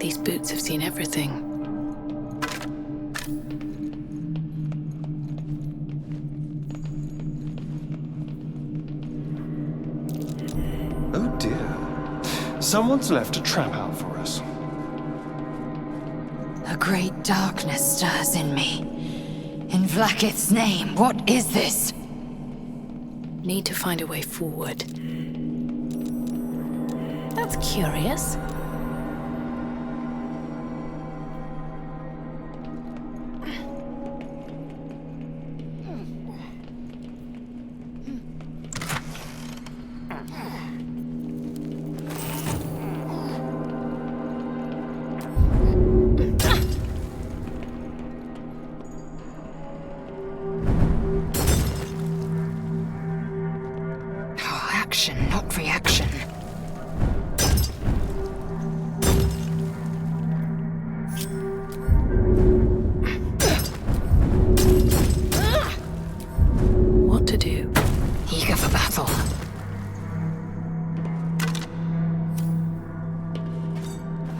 These boots have seen everything. Oh dear. Someone's left a trap out for us. A great darkness stirs in me. In Vlaakith's name, what is this? Need to find a way forward. That's curious. Action, not reaction. What to do? Eager for battle.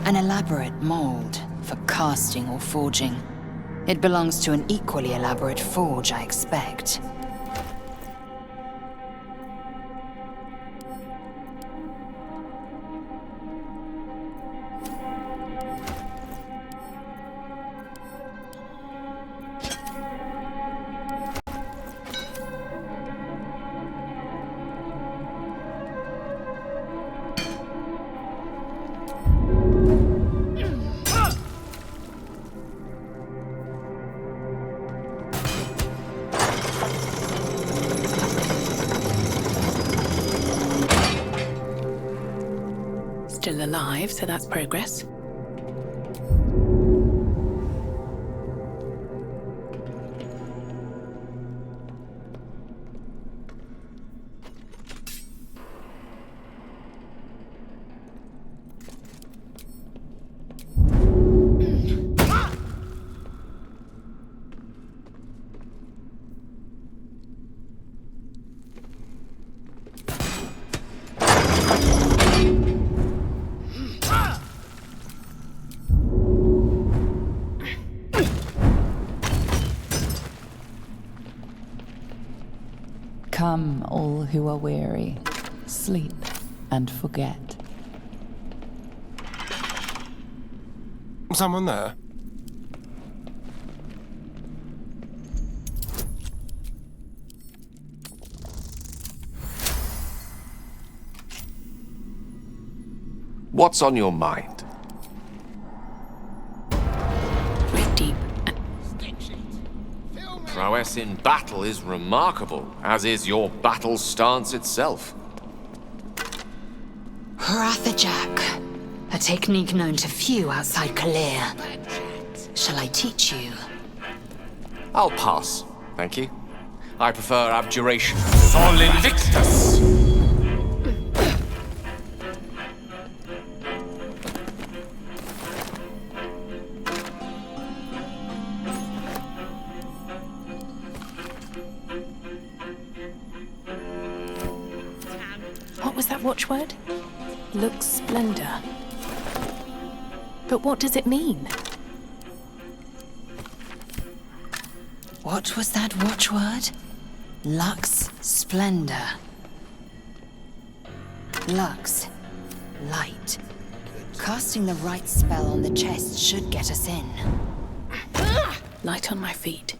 An elaborate mold for casting or forging. It belongs to an equally elaborate forge, I expect. Still alive, so that's progress. Come, all who are weary, sleep and forget. Someone there? What's on your mind? Breathe deep. Prowess in battle is remarkable, as is your battle stance itself. Rathajak, a technique known to few outside Kalir. Shall I teach you? I'll pass, thank you. I prefer abjuration. Sol Invictus! What was that watchword? Lux splendor. But what does it mean? What was that watchword? Lux splendor. Lux, light. Casting the right spell on the chest should get us in. Light on my feet.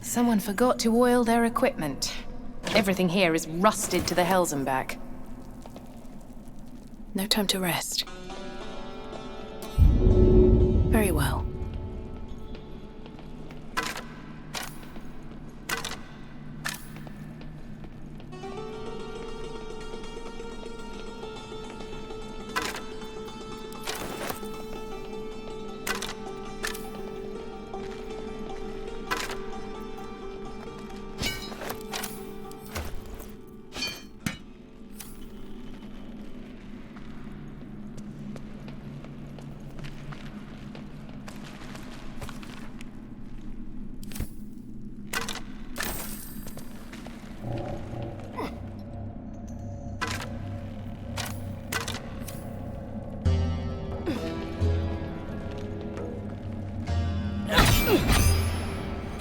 Someone forgot to oil their equipment. Everything here is rusted to the hells and back. No time to rest. Very well.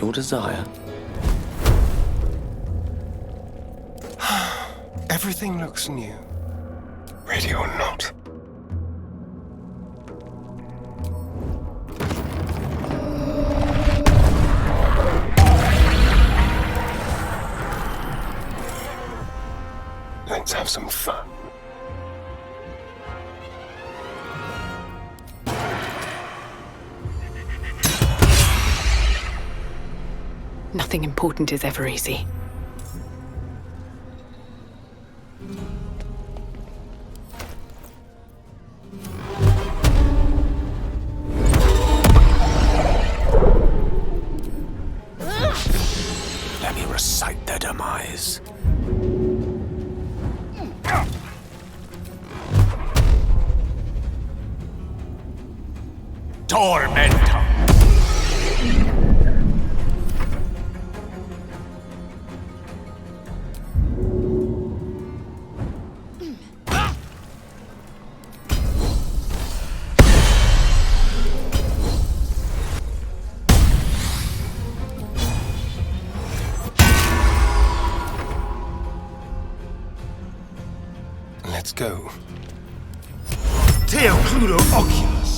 Your desire? Everything looks new. Ready or not. Let's have some fun. Nothing important is ever easy. Let me recite their demise. Tormentum! Let's go. Teo Cludo Oculus!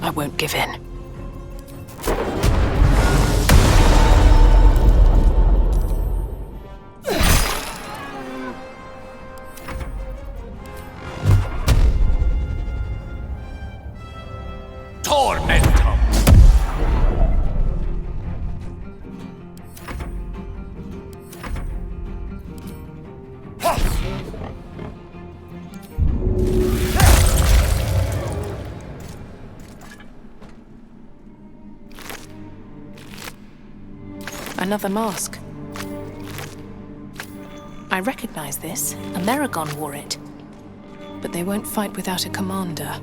I won't give in. Tormentum! Another mask. I recognize this. Amerigon wore it. But they won't fight without a commander.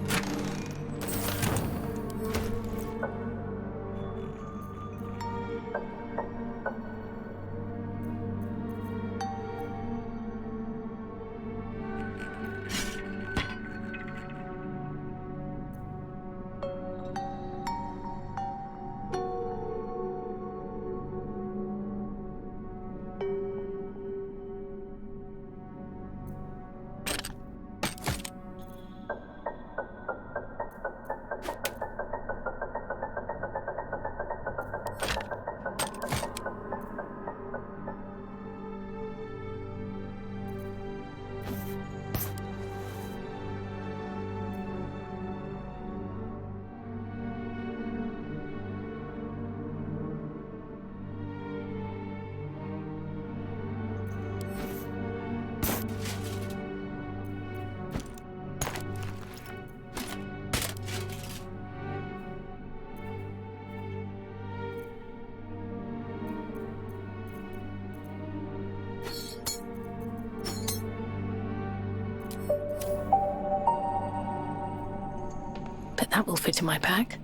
But that will fit in my pack.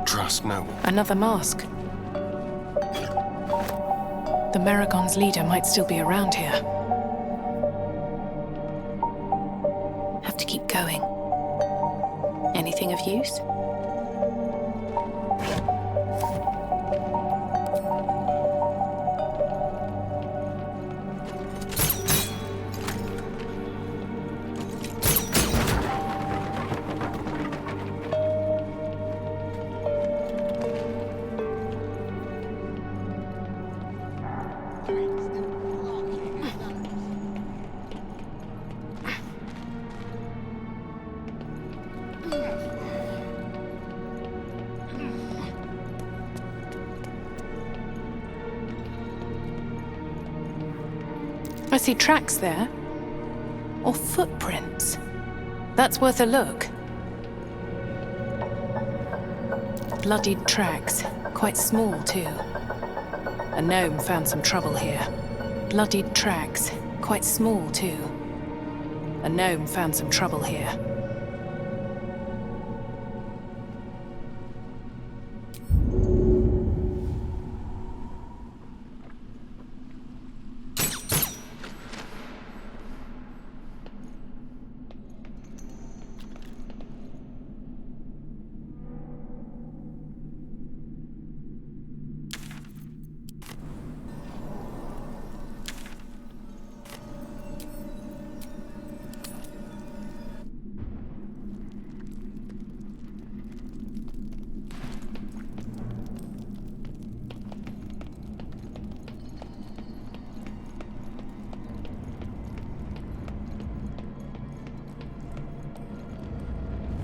Trust no one. Another mask. The Meragon's leader might still be around here. Have to keep going. Anything of use? I see tracks there. Or footprints. That's worth a look. Bloodied tracks. Quite small, too. A gnome found some trouble here. Bloodied tracks. Quite small, too. A gnome found some trouble here.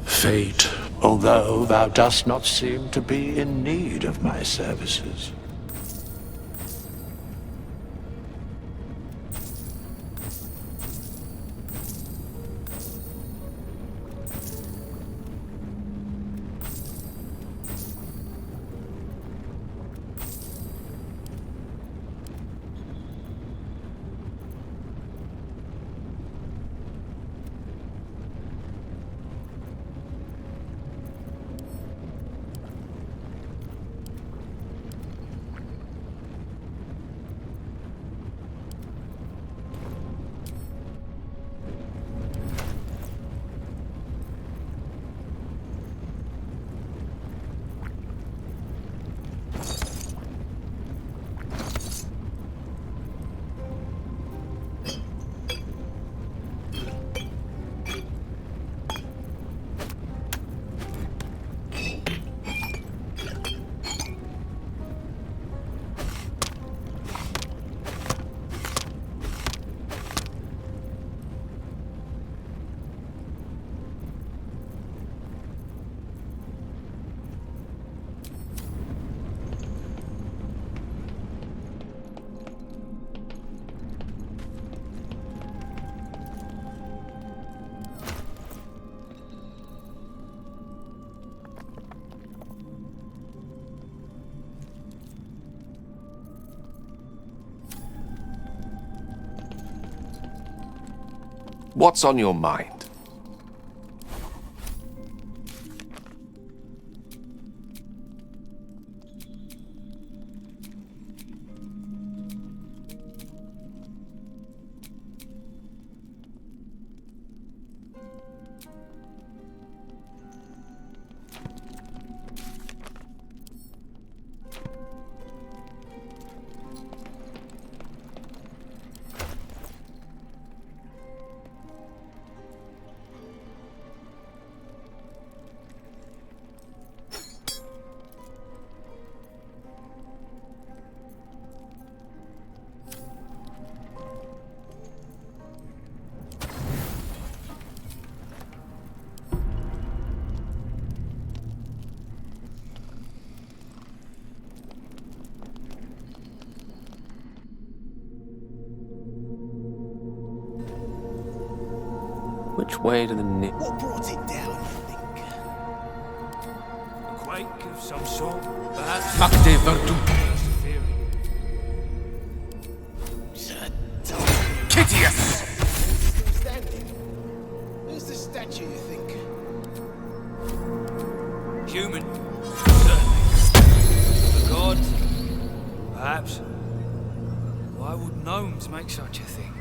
Fate, although thou dost not seem to be in need of my services. What's on your mind? Which way to the What brought it down, you think? A quake of some sort, perhaps? Kittius! Still standing. Who's the statue, you think? Human, certainly. A god, perhaps. Why would gnomes make such a thing?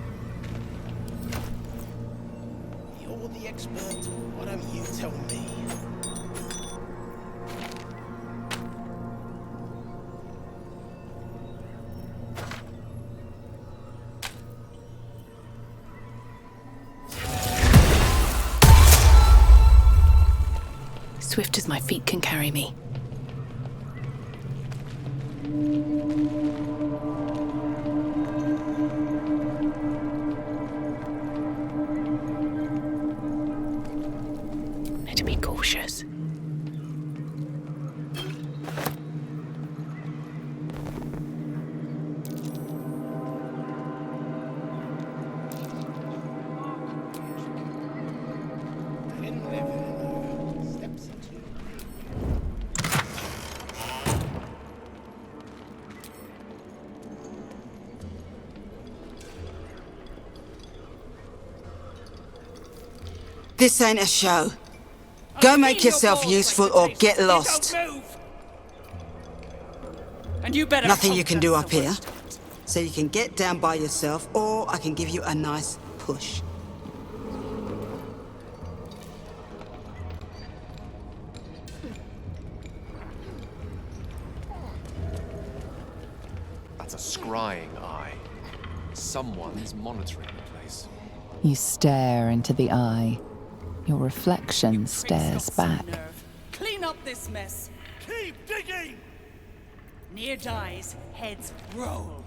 You're the expert. Why don't you tell me? Swift as my feet can carry me. Better be cautious. This ain't a show. Go make yourself useful or get lost. And you better Nothing you hope can do that's up the here. worst of it. So you can get down by yourself, or I can give you a nice push. That's a scrying eye. Someone is monitoring the place. You stare into the eye. Your reflection stares back. Clean up this mess. Keep digging! Near dies, heads roll.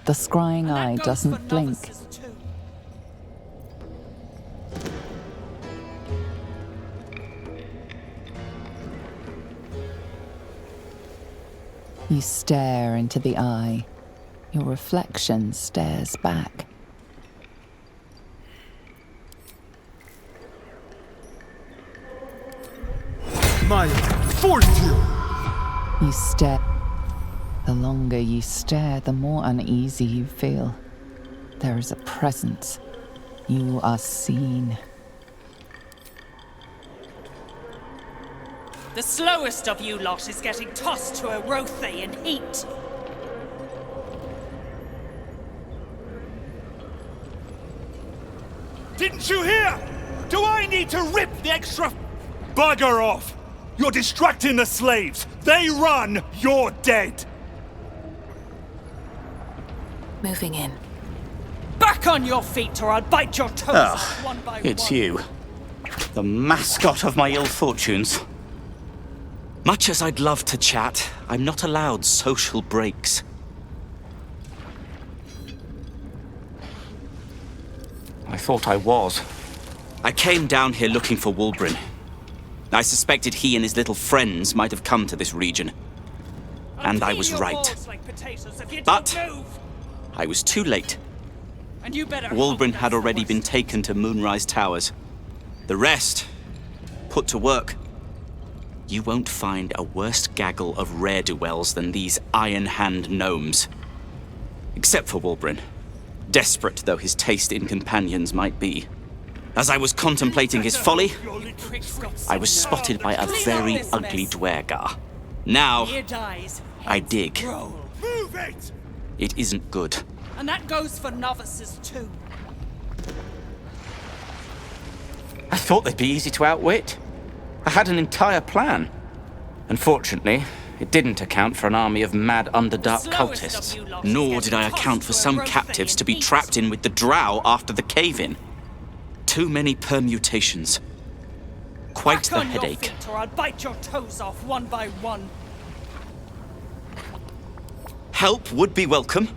The scrying And that eye goes doesn't for blink. novices too. You stare into the eye. Your reflection stares back. My fortune! You stare. The longer you stare, the more uneasy you feel. There is a presence. You are seen. The slowest of you lot is getting tossed to a Rothe in heat. Didn't you hear? Do I need to rip the extra bugger off? You're distracting the slaves. They run, you're dead. Moving in. Back on your feet or I'll bite your toes off one by It's one. you. The mascot of my ill fortunes. Much as I'd love to chat, I'm not allowed social breaks. I thought I was. I came down here looking for Wulbren. I suspected he and his little friends might have come to this region. And I was right. But I was too late. And you better Wulbren had already been taken to Moonrise Towers. The rest, put to work. You won't find a worse gaggle of rare-dwells than these iron-hand gnomes. Except for Wulbren. Desperate though his taste in companions might be. As I was contemplating his folly, I was spotted by a very ugly duergar. Now, I dig. Move it! It isn't good. And that goes for novices too. I thought they'd be easy to outwit. I had an entire plan. Unfortunately, it didn't account for an army of mad Underdark cultists. Nor did I account for some captives to be trapped in with the drow after the cave-in. Too many permutations. Quite the headache. Or I'll bite your toes off one by one. Help would be welcome.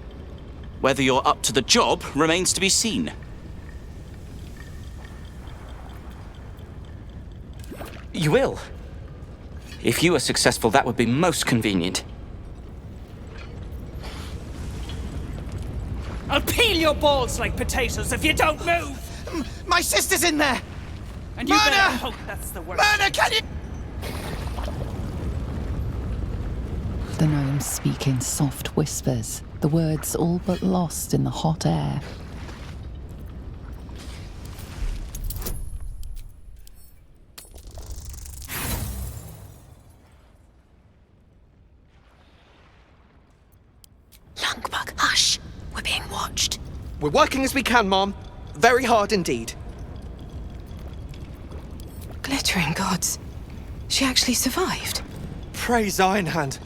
Whether you're up to the job remains to be seen. You will. If you are successful, that would be most convenient. I'll peel your balls like potatoes if you don't move! My sister's in there! And you better hope that's the worst. Myrna, can you... The gnomes speak in soft whispers, the words all but lost in the hot air. Lungbug, hush! We're being watched. We're working as we can, Mom. Very hard indeed. Glittering gods. She actually survived. Praise Ironhand.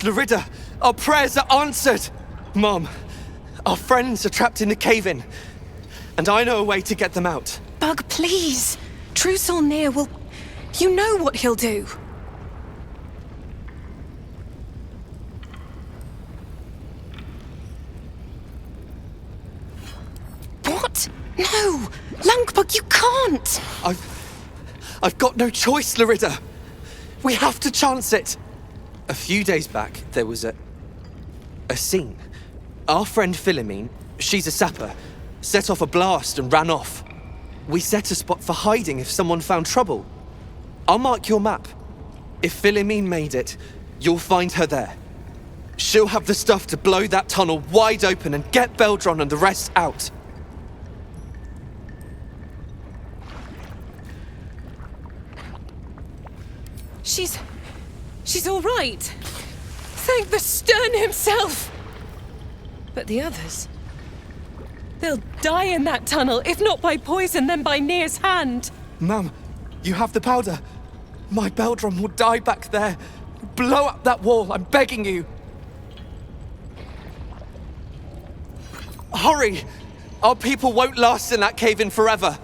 Larida, our prayers are answered. Mom, our friends are trapped in the cave-in. And I know a way to get them out. Bug, please. True Solnir will... You know what he'll do. What? No! Lungbug, you can't! I've got no choice, Larida. We have to chance it. A few days back, there was a scene. Our friend Philomene, she's a sapper, set off a blast and ran off. We set a spot for hiding if someone found trouble. I'll mark your map. If Philomene made it, you'll find her there. She'll have the stuff to blow that tunnel wide open and get Beldron and the rest out. She's all right. Thank the Stern himself. But the others... they'll die in that tunnel, if not by poison, then by Nir's hand. Mum, you have the powder. My Beldrum will die back there. Blow up that wall, I'm begging you. Hurry! Our people won't last in that cave-in forever.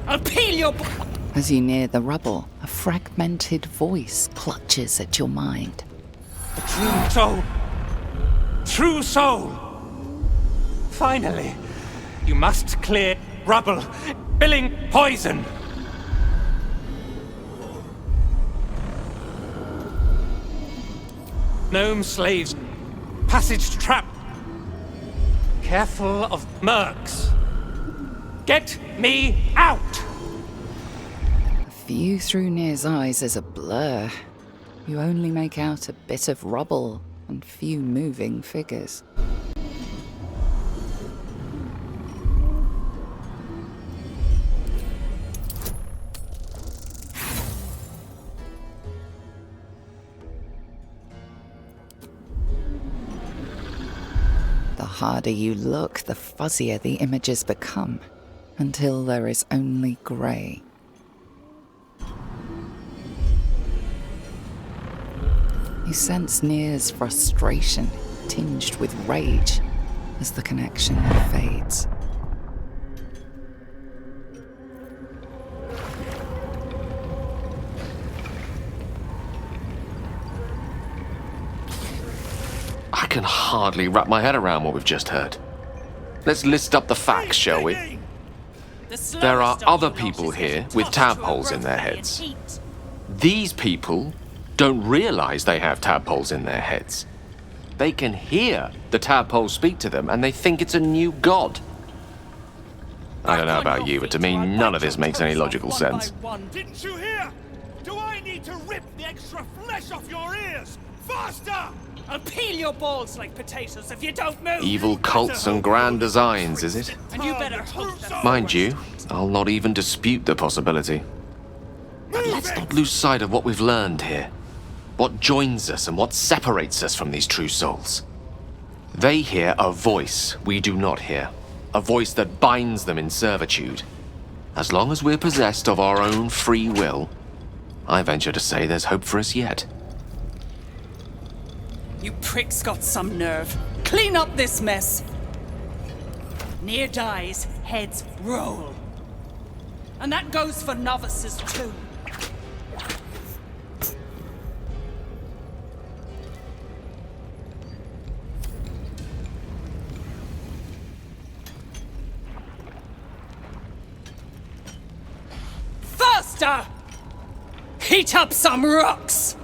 I'll peel your... As you near the rubble, a fragmented voice clutches at your mind. True soul! True soul! Finally, you must clear rubble, spilling poison! Gnome slaves, passage trap. Careful of mercs. Get me out! The view through Nir's eyes is a blur. You only make out a bit of rubble and few moving figures. The harder you look, the fuzzier the images become, until there is only grey. You sense Nir's frustration, tinged with rage, as the connection fades. I can hardly wrap my head around what we've just heard. Let's list up the facts, shall we? There are other people here with tadpoles in their heads. These people don't realize they have tadpoles in their heads. They can hear the tadpoles speak to them and they think it's a new god. I don't know about you, but to me, none of this makes any logical sense. Didn't you hear? Do I need to rip the extra flesh off your ears? Faster! I'll peel your balls like potatoes if you don't move. Evil cults and grand designs, is it? And you better hope that... Mind you, I'll not even dispute the possibility. But let's not lose sight of what we've learned here. What joins us and what separates us from these true souls. They hear a voice we do not hear. A voice that binds them in servitude. As long as we're possessed of our own free will, I venture to say there's hope for us yet. You pricks got some nerve. Clean up this mess. Nir dies, heads roll. And that goes for novices too. Faster! Heat up some rocks!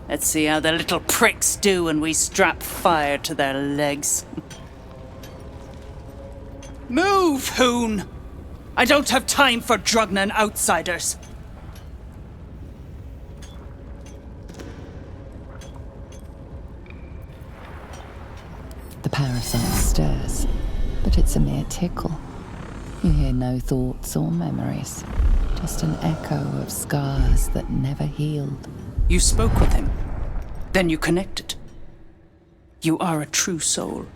Let's see how the little pricks do when we strap fire to their legs. Move, Hoon! I don't have time for Drugnan outsiders. The parasite stirs, but it's a mere tickle. You hear no thoughts or memories, just an echo of scars that never healed. You spoke with him. Then you connected. You are a true soul.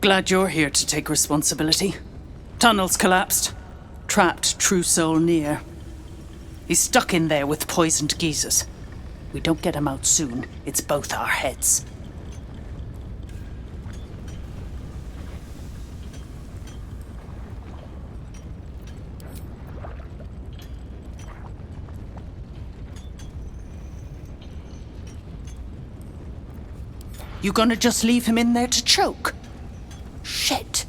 Glad you're here to take responsibility. Tunnels collapsed. Trapped true soul Nir. He's stuck in there with poisoned geezers. We don't get him out soon. It's both our heads. You gonna just leave him in there to choke? Shit.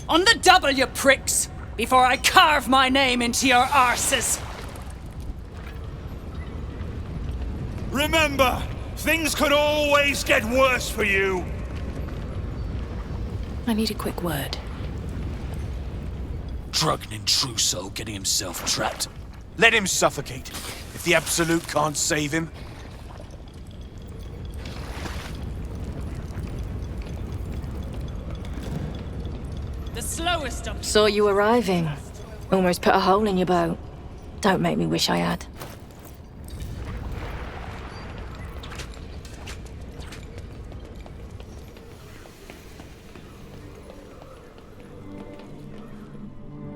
On the double, you pricks! Before I carve my name into your arses! Remember, things could always get worse for you. I need a quick word. Drugnan true soul getting himself trapped. Let him suffocate. If the Absolute can't save him. The slowest of... Saw you arriving. Almost put a hole in your boat. Don't make me wish I had.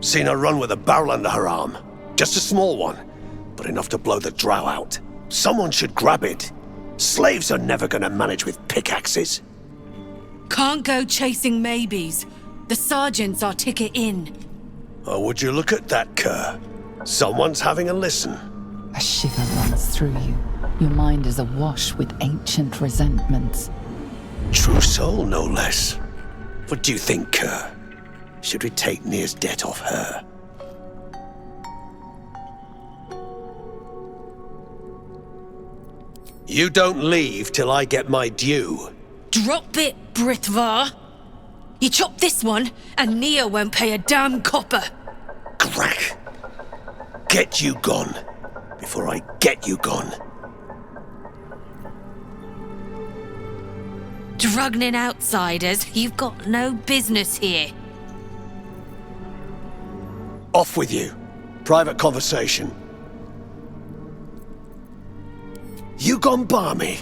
Seen her run with a barrel under her arm. Just a small one, but enough to blow the drow out. Someone should grab it. Slaves are never gonna manage with pickaxes. Can't go chasing maybes. The sergeant's our ticket in. Oh, would you look at that, Kerr? Someone's having a listen. A shiver runs through you. Your mind is awash with ancient resentments. True soul, no less. What do you think, Kerr? Should we take Nir's debt off her? You don't leave till I get my due. Drop it, Britvar. You chop this one, and Nia won't pay a damn copper. Crack. Get you gone, before I get you gone. Drugnin outsiders, you've got no business here. Off with you. Private conversation. You gone balmy?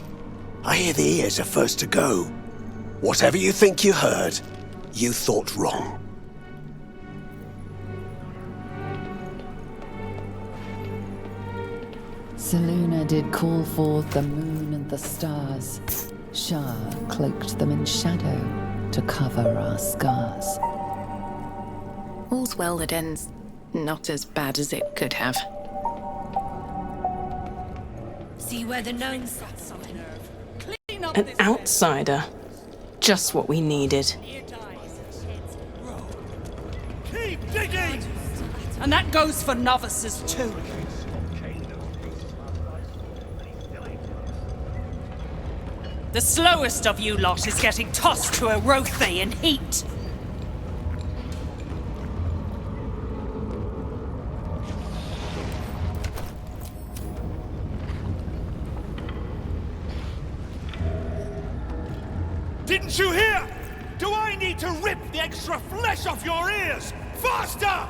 I hear the ears are first to go. Whatever you think you heard, you thought wrong. Selûne did call forth the moon and the stars. Shah cloaked them in shadow to cover our scars. All's well that ends not as bad as it could have. See where the gnomes... An outsider. Just what we needed. Keep digging! And that goes for novices too. The slowest of you lot is getting tossed to a Rothe in heat. Didn't you hear? Do I need to rip the extra flesh off your ears? Faster!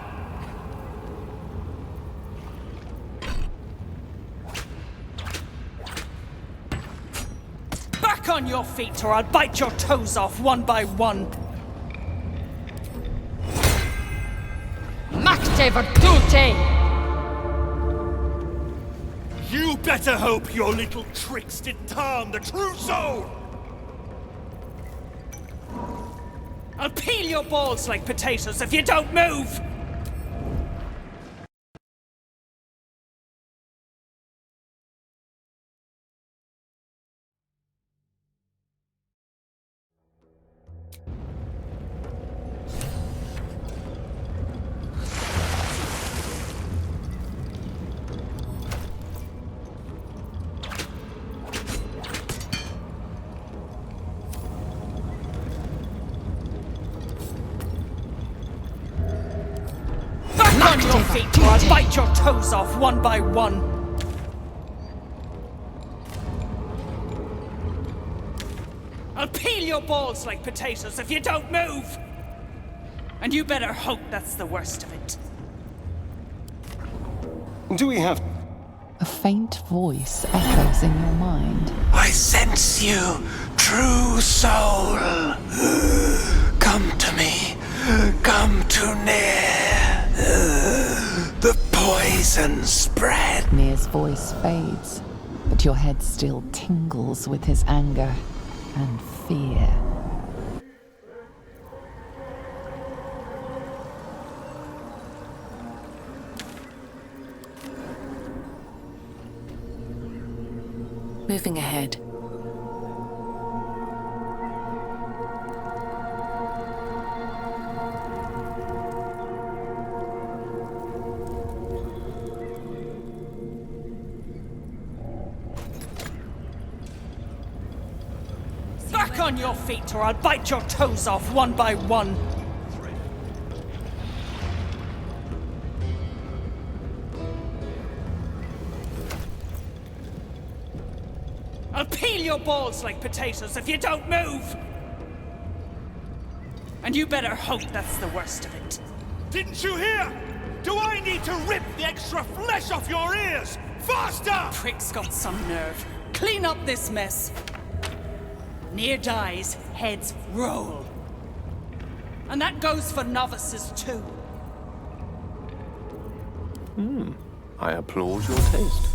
Back on your feet or I'll bite your toes off one by one. Makte virtute! You better hope your little tricks didn't harm the true soul! I'll peel your balls like potatoes if you don't move! On your feet or I'll bite your toes off one by one. I'll peel your balls like potatoes if you don't move. And you better hope that's the worst of it. Do we have... A faint voice echoes in your mind. I sense you, true soul. Come to me. Come to Nir. The poison spread. Nir's voice fades, but your head still tingles with his anger and fear. Moving ahead. Back on your feet or I'll bite your toes off one by one. I'll peel your balls like potatoes if you don't move. And you better hope that's the worst of it. Didn't you hear? Do I need to rip the extra flesh off your ears? Faster! Prick's got some nerve. Clean up this mess. Near dies, heads roll. And that goes for novices too. I applaud your taste.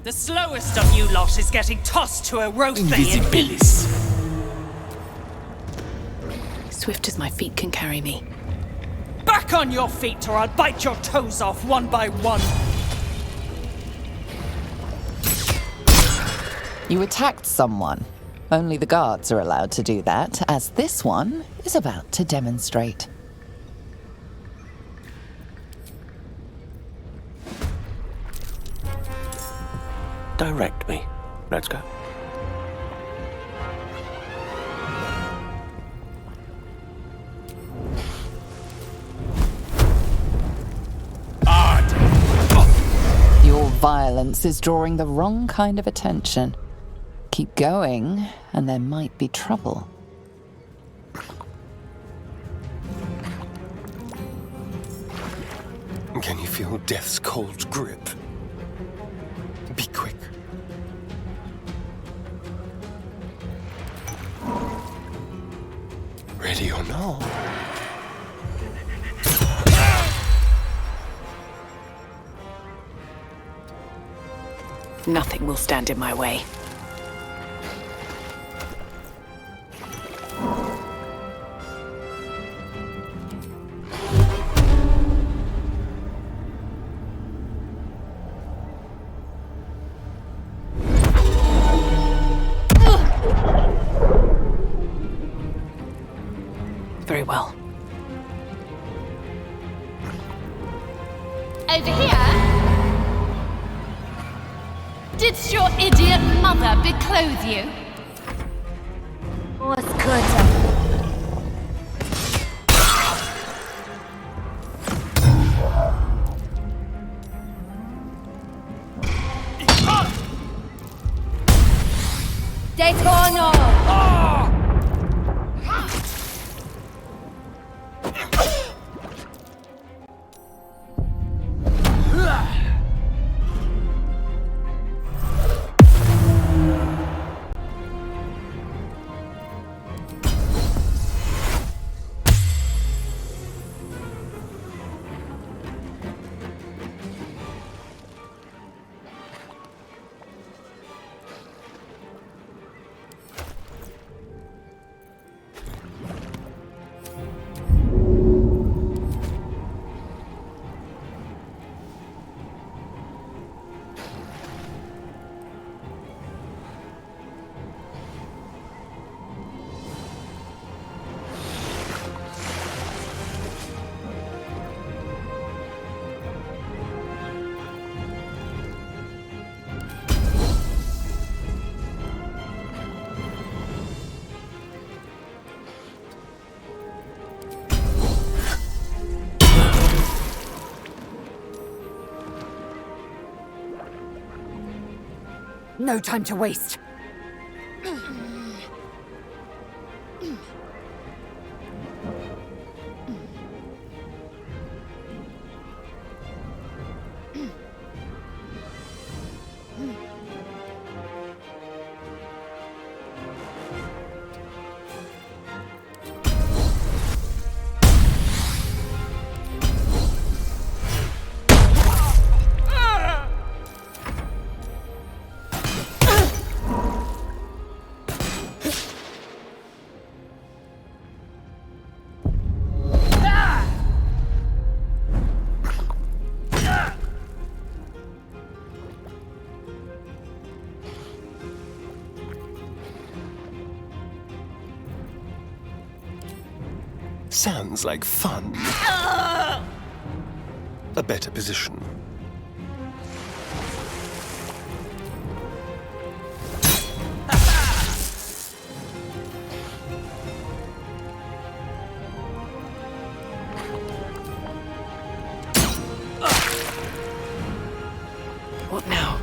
The slowest of you lot is getting tossed to a rope Invisibilis. Swift as my feet can carry me. Back on your feet or I'll bite your toes off one by one. You attacked someone. Only the guards are allowed to do that, as this one is about to demonstrate. Direct me. Let's go. Your violence is drawing the wrong kind of attention. Keep going, and there might be trouble. Can you feel death's cold grip? Be quick. Ready or not? Nothing will stand in my way. Very well. Over here? Did your idiot mother beclothe you? What's good? Daytona! No time to waste. Sounds like fun. A better position. What now?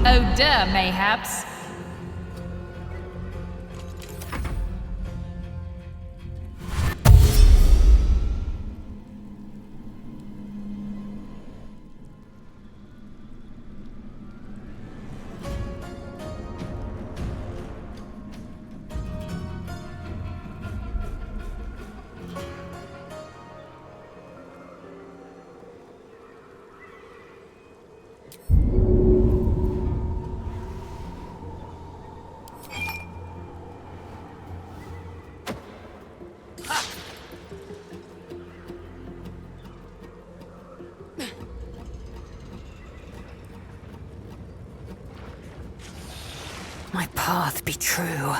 odor, mayhaps. My path be true.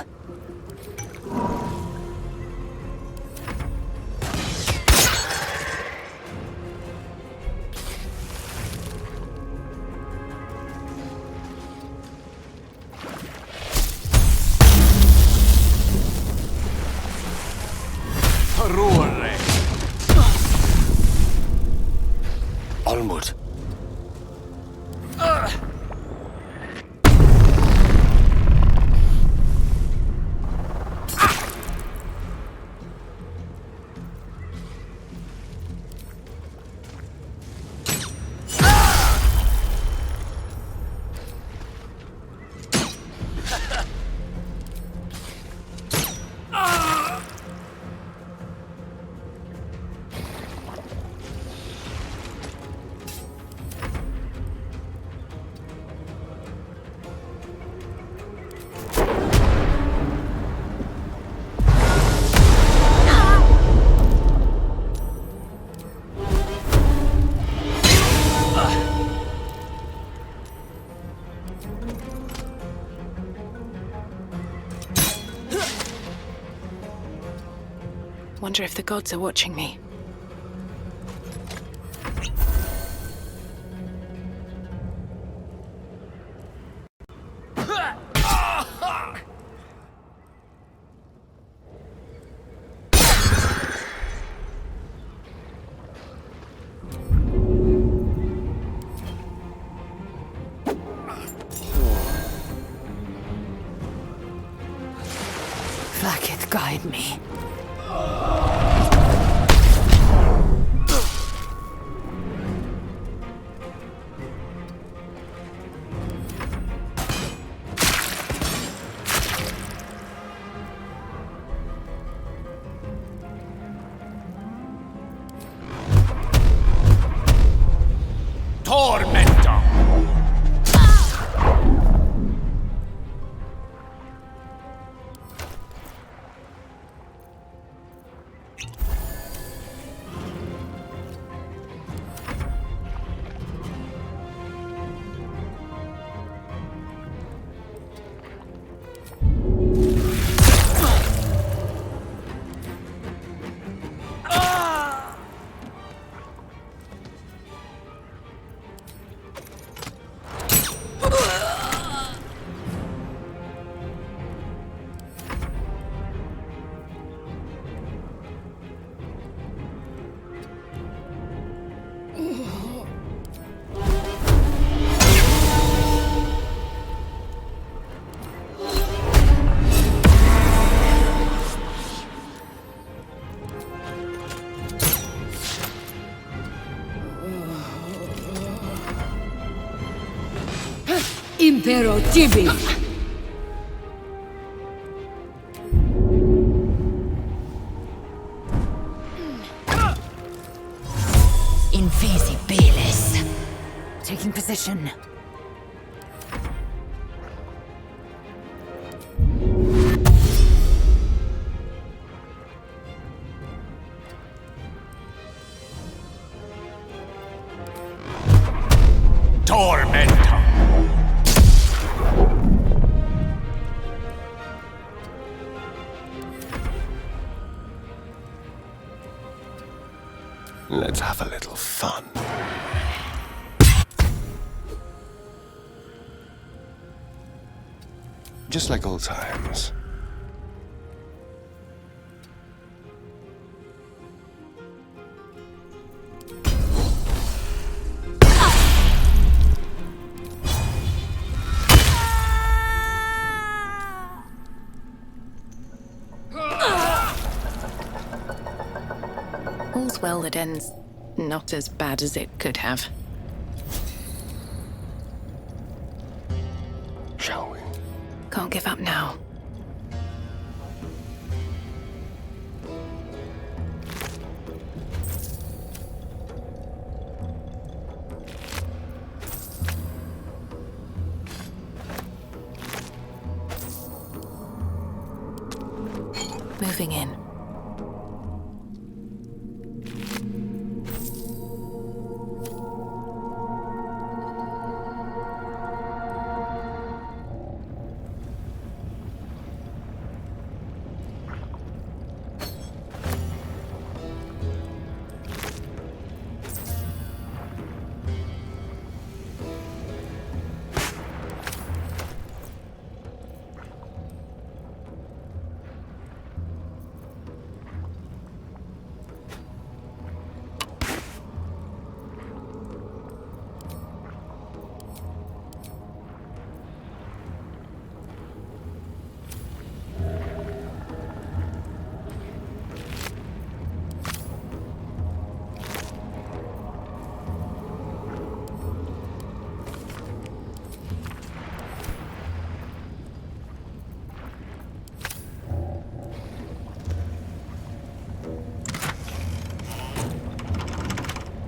Onward. Wonder if the gods are watching me. Flacketh guide me. Tormenta! Impero Tibi! Invisibilis. Taking position. Tormenta! Let's have a little fun. Just like old times. all's well that ends not as bad as it could have. Shall we? Can't give up now. Moving in.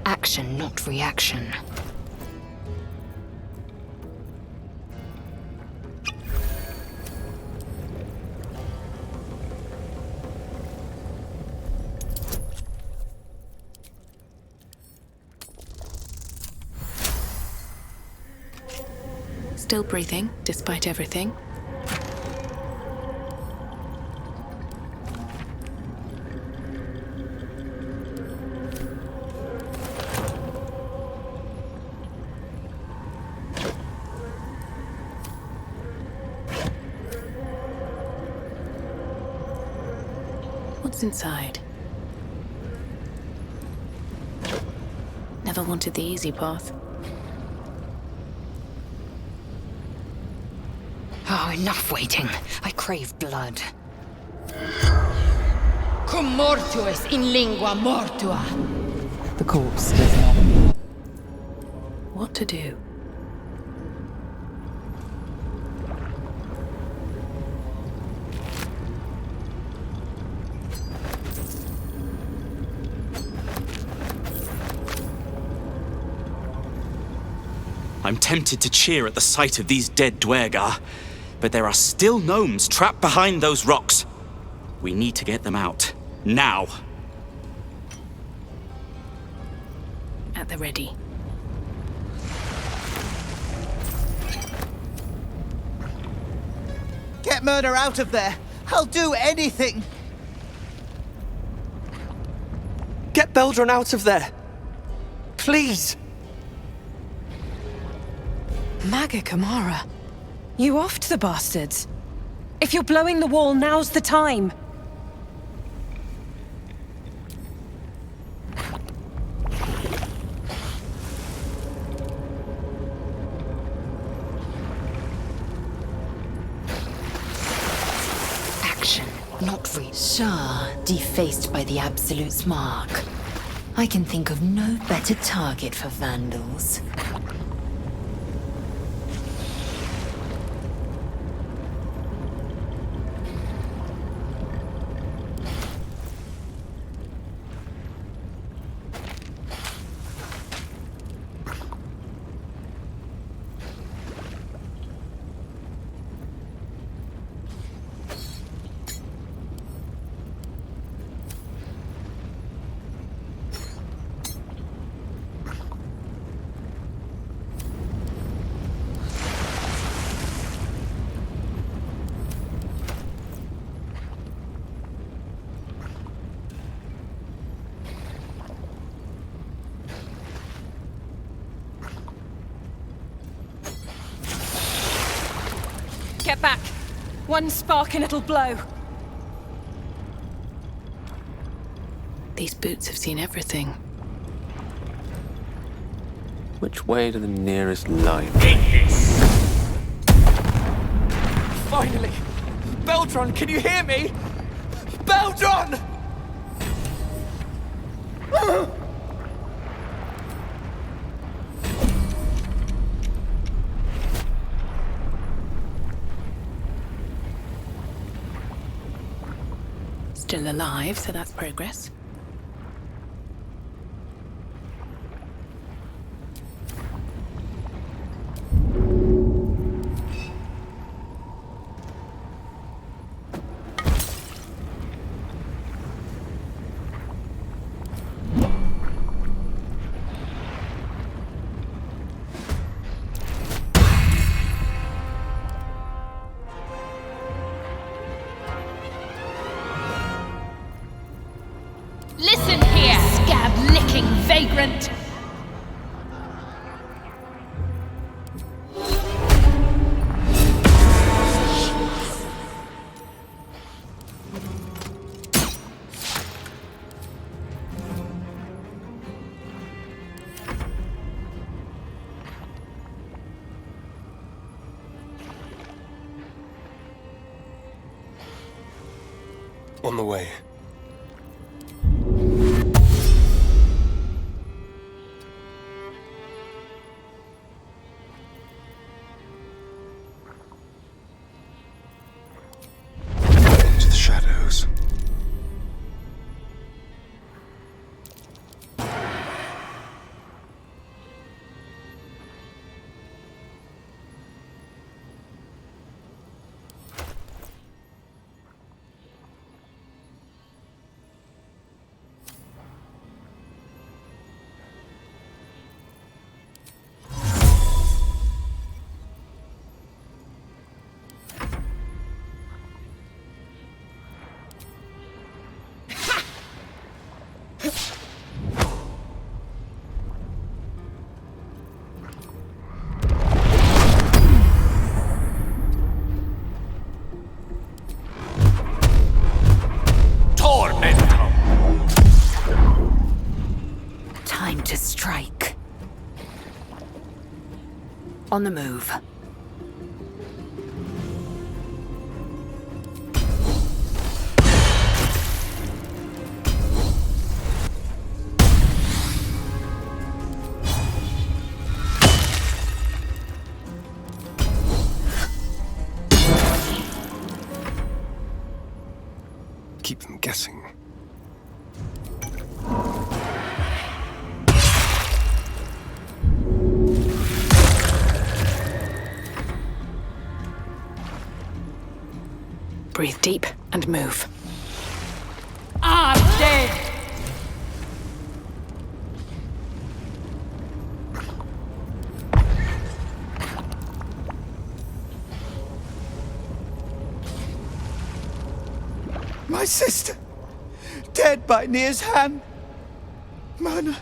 Action, not reaction. Still breathing, despite everything. What's inside? Never wanted the easy path. Oh, enough waiting. I crave blood. Cum mortuus in lingua mortua. The corpse does not. What to do? I'm tempted to cheer at the sight of these dead duergar, but there are still gnomes trapped behind those rocks. We need to get them out. Now! At the ready. Get murder out of there! I'll do anything! Get Baldur out of there! Please! Maga Kamara, you offed the bastards. If you're blowing the wall, now's the time. Action, not reach. Shah, defaced by the Absolute's mark. I can think of no better target for vandals. Get back. One spark and it'll blow. These boots have seen everything. Which way to the nearest line? Finally! Baldur, can you hear me? Baldur! Still alive, so that's progress. Listen here, scab-licking vagrant! On the way. Into the shadows. Time to strike. On the move. Keep them guessing. Breathe deep and move. I'm dead! My sister, dead by Nia's hand. Myrna,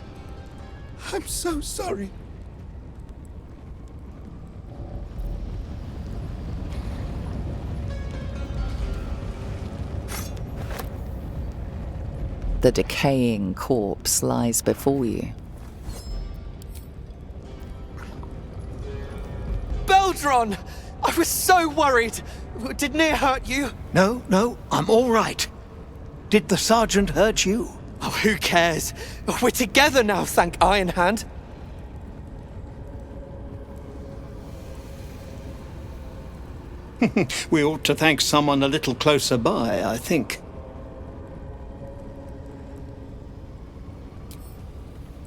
I'm so sorry. The decaying corpse lies before you. Baldur! I was so worried! Did Nia hurt you? No, I'm all right. Did the sergeant hurt you? Oh, who cares? We're together now, thank Iron Hand. We ought to thank someone a little closer by, I think.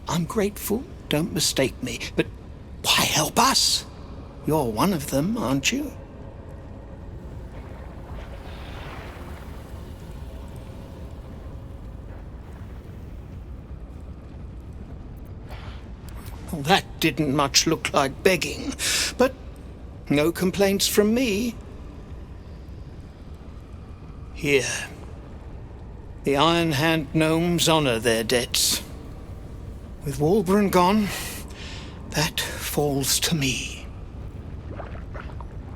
I'm grateful, don't mistake me, but why help us? You're one of them, aren't you? Well, that didn't much look like begging, but no complaints from me. Here. The Iron Hand gnomes honor their debts. With Wulbren gone, that falls to me.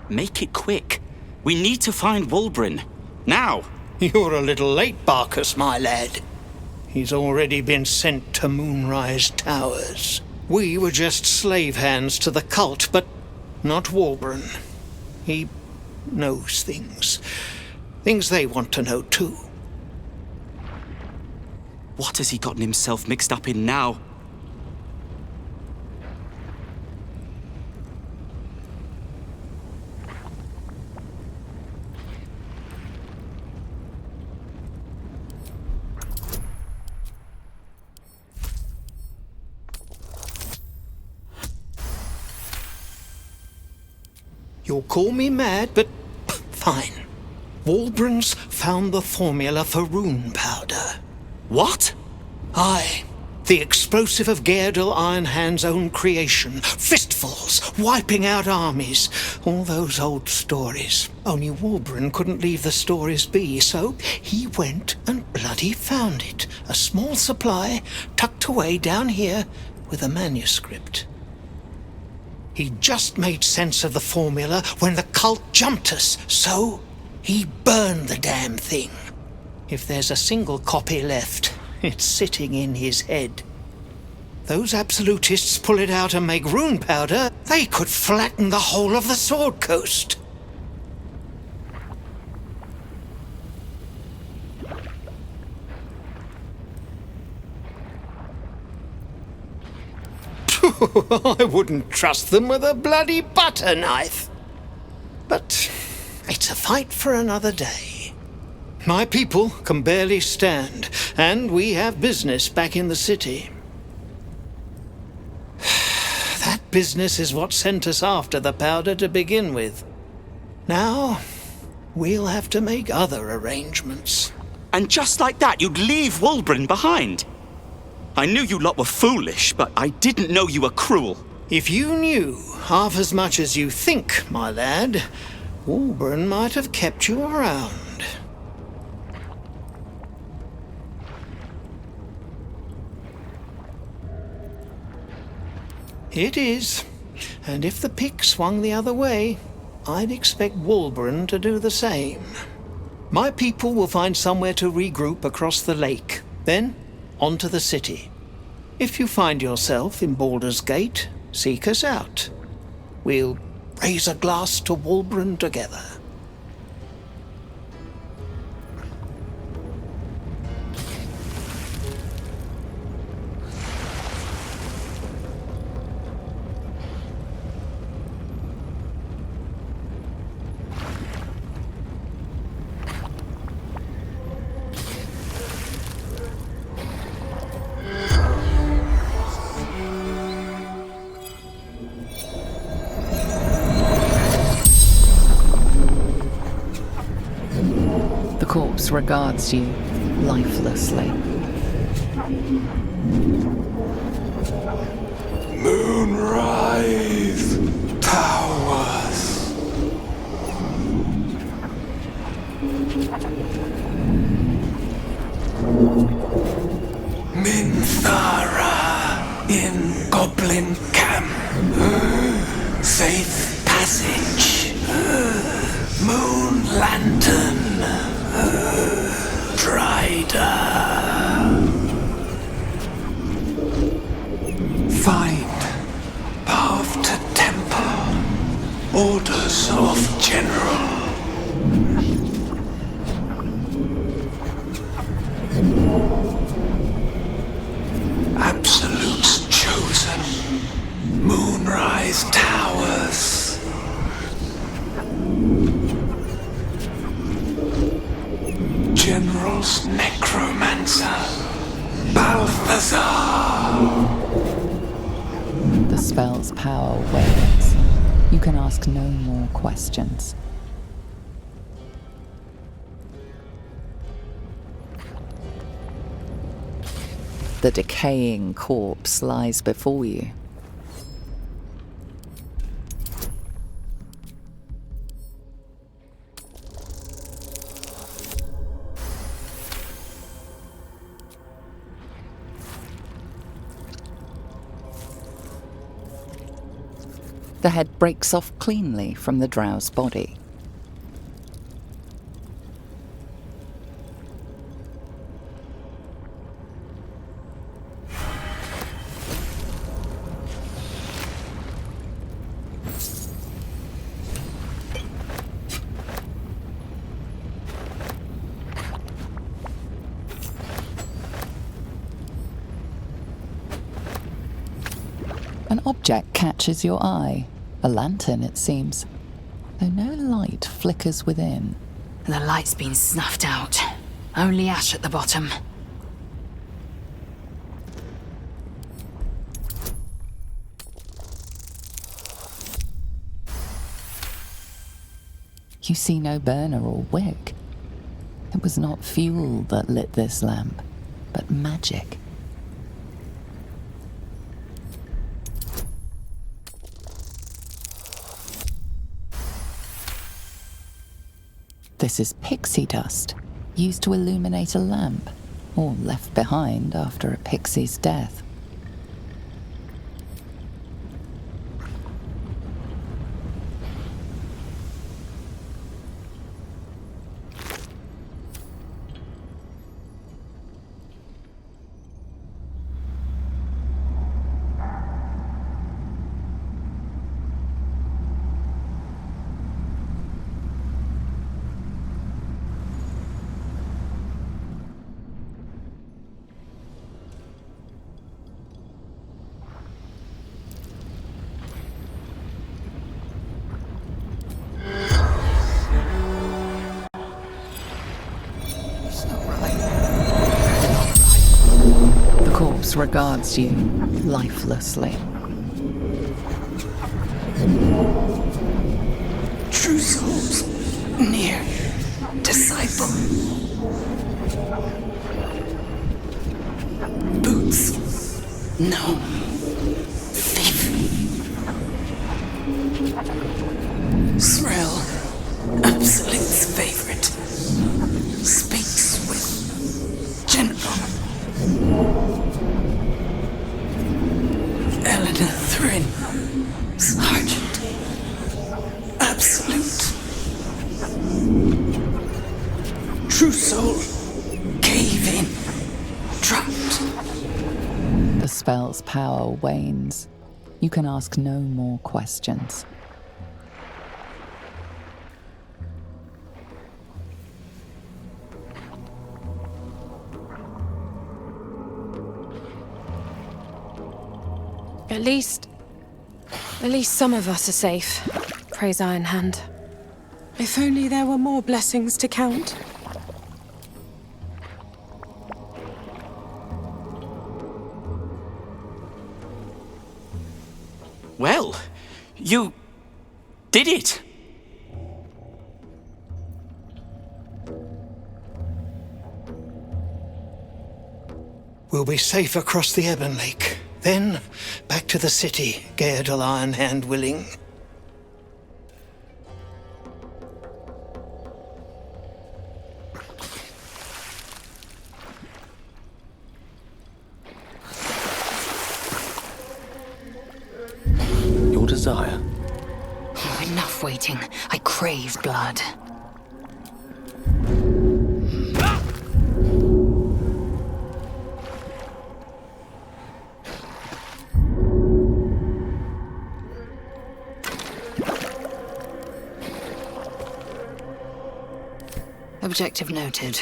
Make it quick. We need to find Wulbren. Now! You're a little late, Barkus, my lad. He's already been sent to Moonrise Towers. We were just slave hands to the cult, but not Wulbren. He knows things. Things they want to know, too. What has he gotten himself mixed up in now? You'll call me mad, but fine. Walbrun's found the formula for rune powder. What? Aye. The explosive of Gaerdel Ironhand's own creation. Fistfuls, wiping out armies. All those old stories. Only Walbrun couldn't leave the stories be, so he went and bloody found it. A small supply, tucked away down here with a manuscript. He just made sense of the formula when the cult jumped us, so he burned the damn thing. If there's a single copy left, it's sitting in his head. Those absolutists pull it out and make rune powder, they could flatten the whole of the Sword Coast. I wouldn't trust them with a bloody butter knife. But it's a fight for another day. My people can barely stand, and we have business back in the city. That business is what sent us after the powder to begin with. Now, we'll have to make other arrangements. And just like that, you'd leave Walbrun behind? I knew you lot were foolish, but I didn't know you were cruel. If you knew half as much as you think, my lad, Walbrun might have kept you around. It is. And if the pick swung the other way, I'd expect Walbrun to do the same. My people will find somewhere to regroup across the lake. Then, on to the city. If you find yourself in Baldur's Gate, seek us out. We'll raise a glass to Walbrun together. The corpse regards you lifelessly. Moonrise Towers. Minthara in Goblin Camp. Safe Passage. Moon Lantern. Drider. Find path to temple. Orders of General. Absolutes chosen. Moonrise Towers. General's Necromancer. Balthazar. The spell's power wanes. You can ask no more questions. The decaying corpse lies before you. The head breaks off cleanly from the drow's body. object catches your eye. A lantern, it seems, though no light flickers within. The light's been snuffed out. Only ash at the bottom. You see no burner or wick. It was not fuel that lit this lamp, but magic. This is pixie dust, used to illuminate a lamp, or left behind after a pixie's death. Regards you lifelessly. True souls, near disciple. Boots, no. Thief. Srel, Absolute's favorite. Speaks with General. Eleanor Thrin, Sergeant. Absolute. True soul. Cave in. Trapped. The spell's power wanes. You can ask no more questions. At least some of us are safe. Praise Iron Hand. If only there were more blessings to count. Well, you did it. We'll be safe across the Ebon Lake. Then, back to the city, Gaedel Iron Hand willing. Your desire? Oh, enough waiting. I crave blood. Objective noted.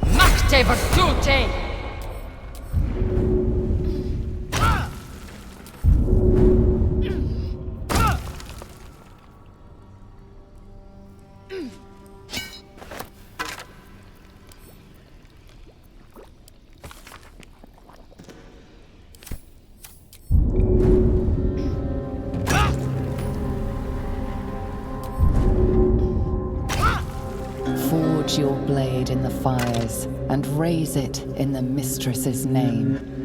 Machte Virtute! Forge your blade in the fires and raise it in the mistress's name.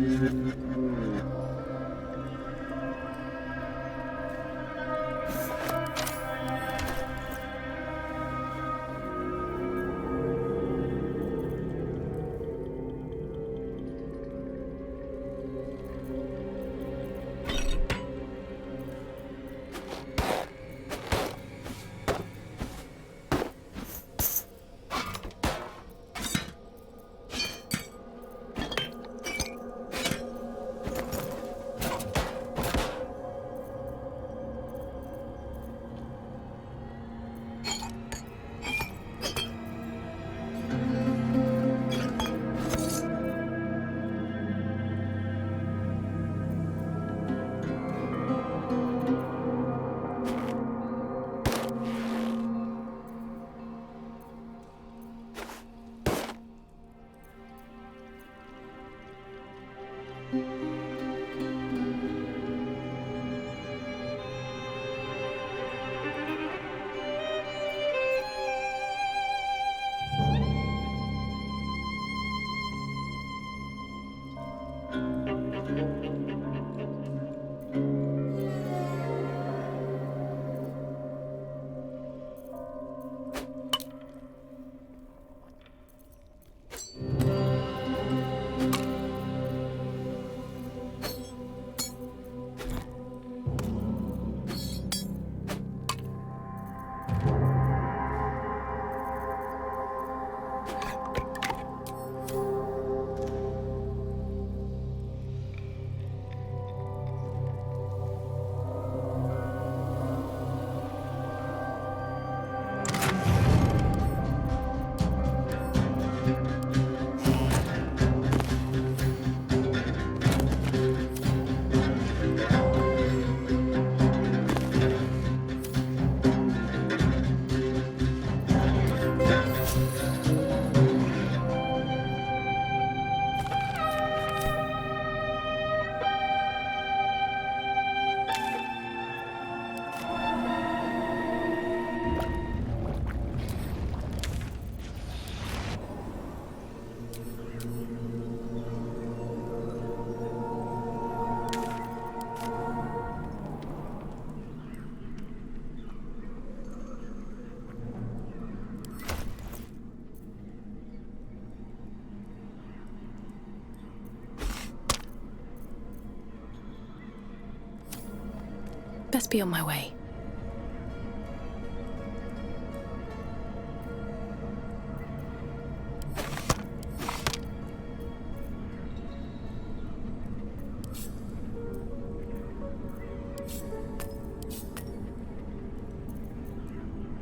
Best be on my way.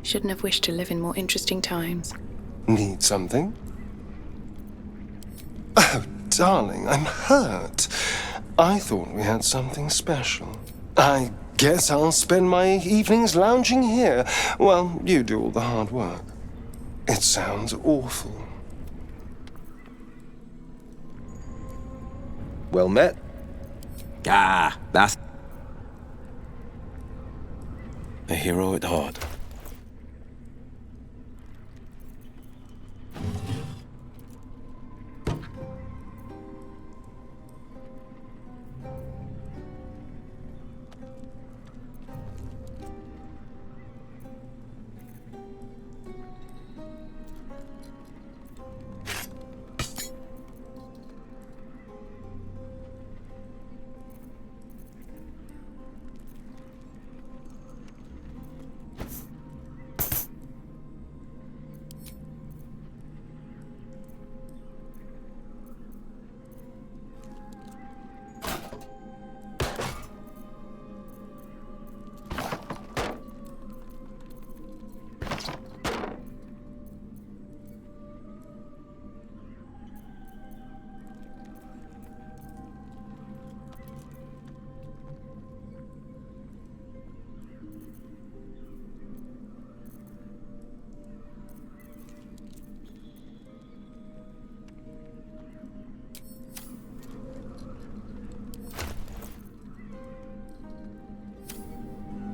Shouldn't have wished to live in more interesting times. Need something? Oh, darling, I'm hurt. I thought we had something special. I guess I'll spend my evenings lounging here while you do all the hard work. It sounds awful. Well met. Ah, that's a hero at heart.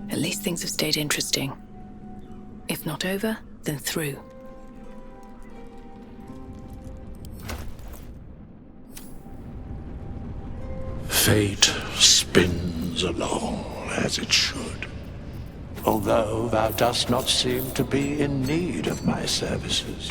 At least things have stayed interesting. If not over, then through. Fate spins along as it should. Although thou dost not seem to be in need of my services.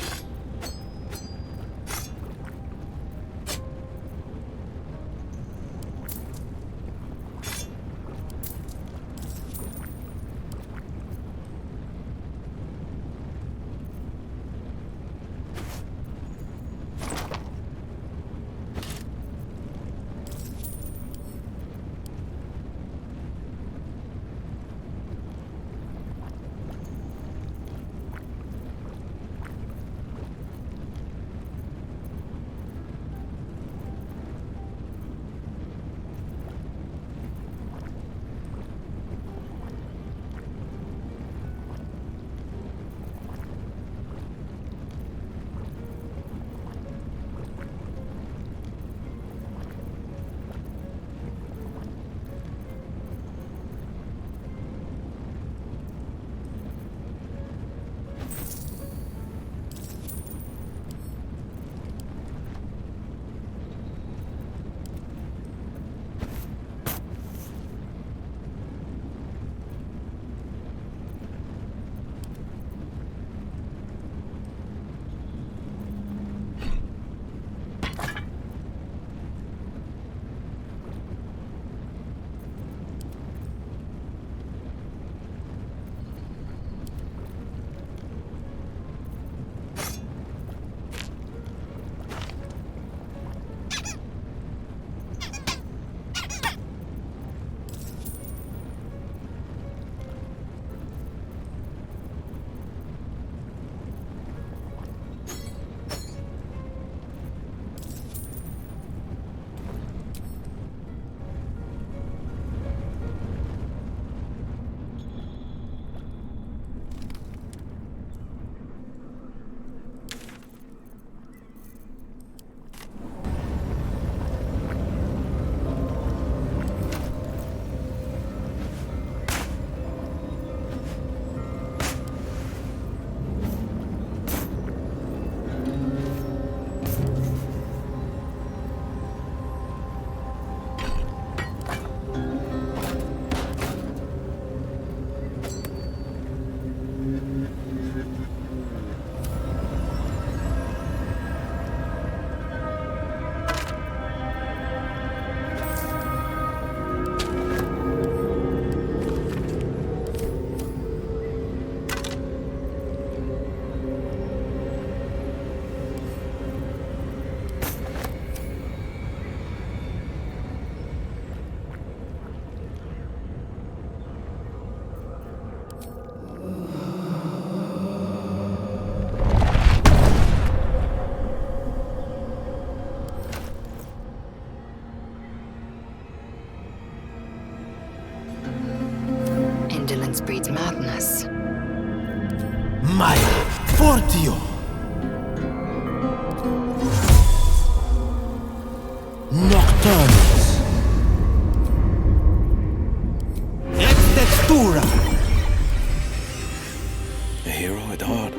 ignorance breeds madness. Maya, Fortio! Nocturnus! Ex textura! A hero at heart.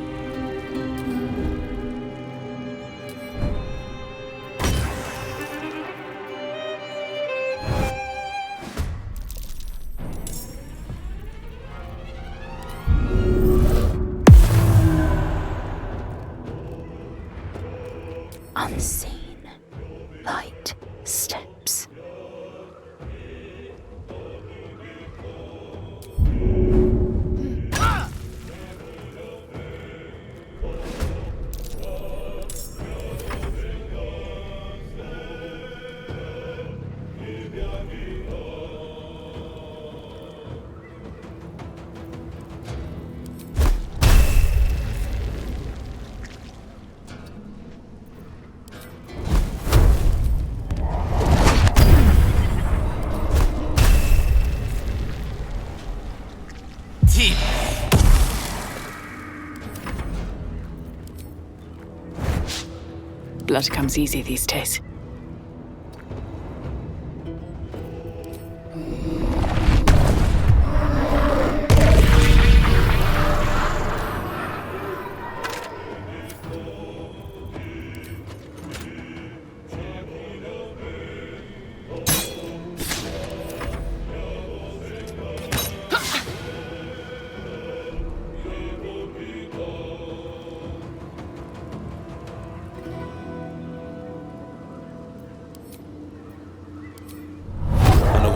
Unseen. Light. Steps. Blood comes easy these days.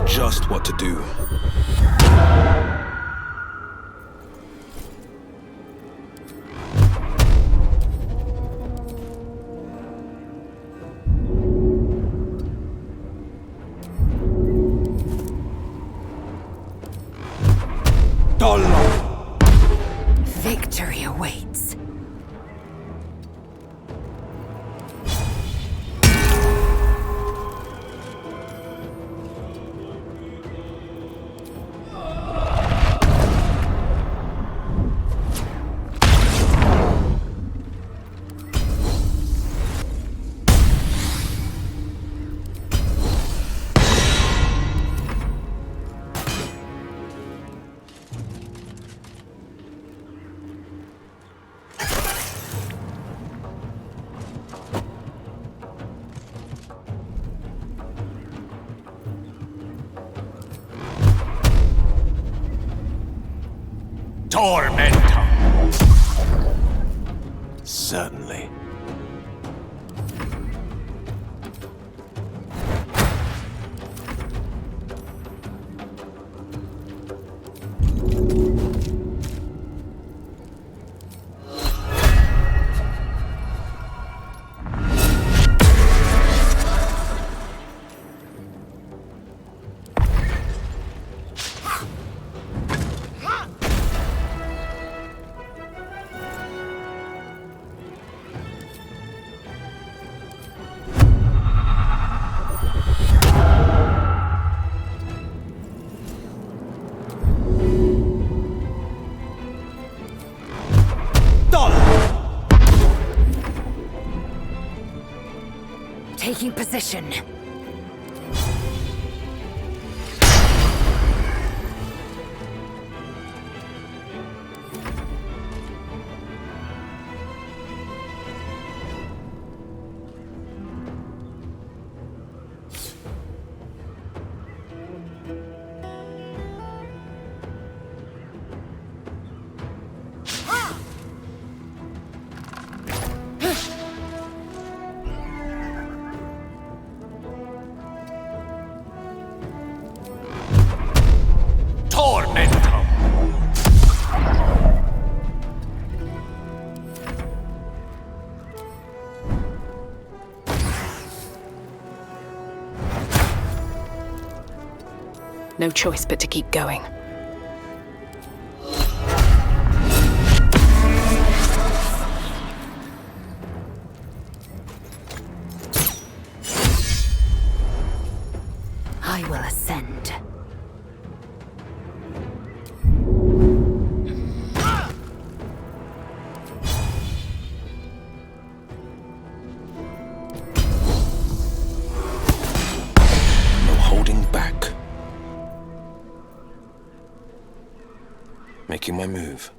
Just what to do. Victory awaits. Tormentum! Certainly. Taking position. No choice but to keep going. I will ascend. making my move.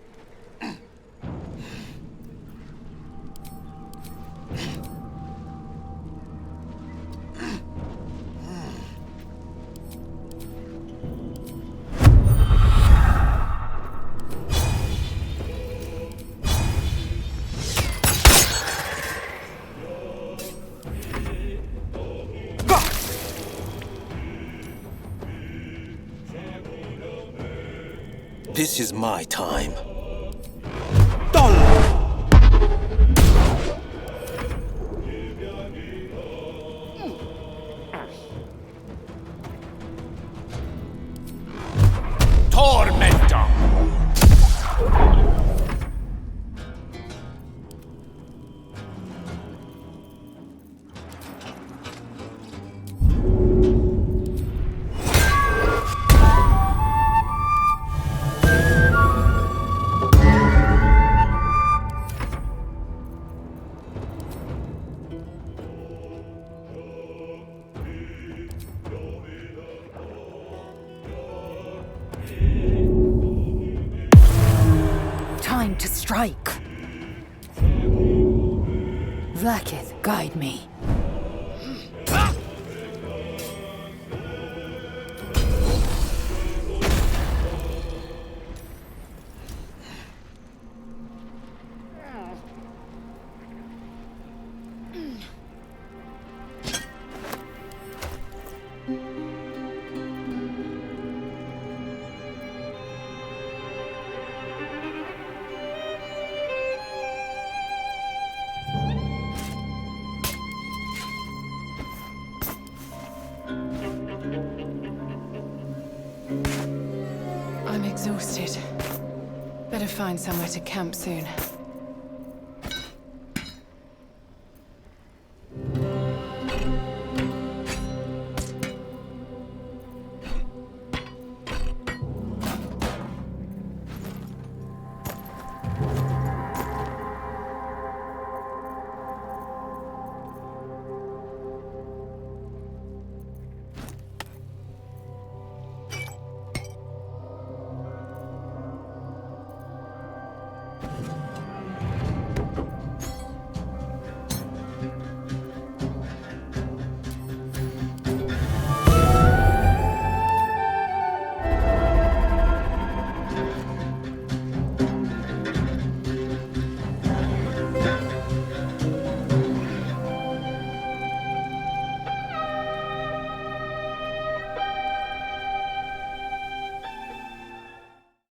This is my time. Tormentor! Time to strike. Vlaakith, guide me. I'm exhausted. Better find somewhere to camp soon.